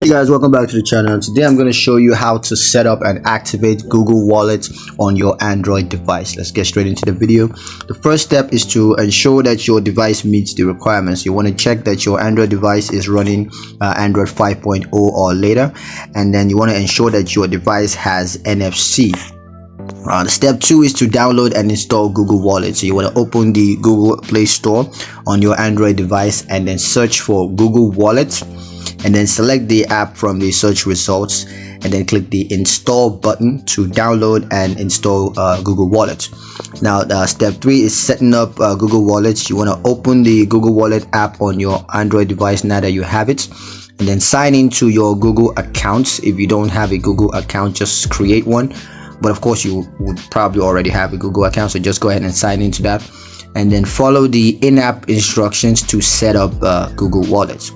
Hey guys, welcome back to the channel. Today I'm going to show you how to set up and activate Google Wallet on your Android device. Let's get straight into the video. The first step is to ensure that your device meets the requirements. You want to check that your Android device is running Android 5.0 or later, and then you want to ensure that your device has NFC. Step 2 is to download and install Google Wallet. So you want to open the Google Play Store on your Android device and then search for Google Wallet, and then select the app from the search results and then click the install button to download and install Google Wallet. Now step 3 is setting up Google Wallet. You want to open the Google Wallet app on your Android device now that you have it, and then sign into your Google account. If you don't have a Google account, just create one, but of course you would probably already have a Google account, so just go ahead and sign into that, and then follow the in-app instructions to set up Google Wallet.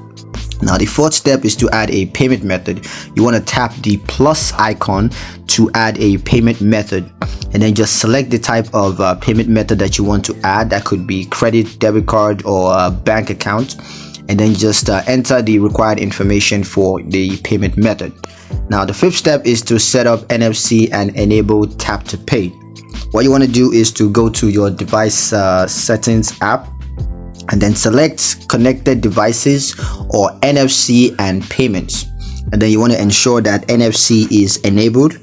Now the fourth step is to add a payment method. You want to tap the plus icon to add a payment method, and then just select the type of payment method that you want to add. That could be credit, debit card, or a bank account, and then just enter the required information for the payment method. Now the fifth step is to set up NFC and enable tap to pay. What you want to do is to go to your device settings app, and then select connected devices or NFC and payments, and then you want to ensure that NFC is enabled,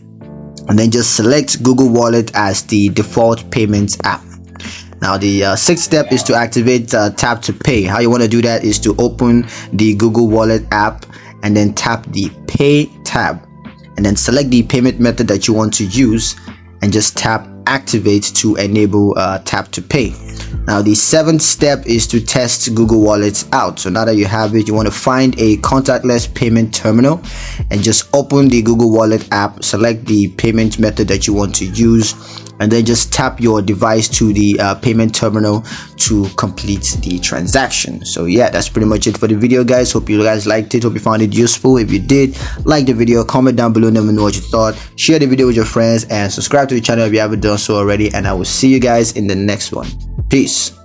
and then just select Google Wallet as the default payments app. Now the sixth step is to activate tap to pay. How you want to do that is to open the Google Wallet app and then tap the pay tab, and then select the payment method that you want to use and just tap activate to enable tap to pay. Now the seventh step is to test Google Wallet out. So now that you have it, you want to find a contactless payment terminal and just open the Google Wallet app, select the payment method that you want to use, and then just tap your device to the payment terminal to complete the transaction. So yeah, that's pretty much it for the video, guys. Hope you guys liked it. Hope you found it useful. If you did, like the video, comment down below, let me know what you thought, share the video with your friends, and subscribe to the channel if you haven't done so already, and I will see you guys in the next one. Peace.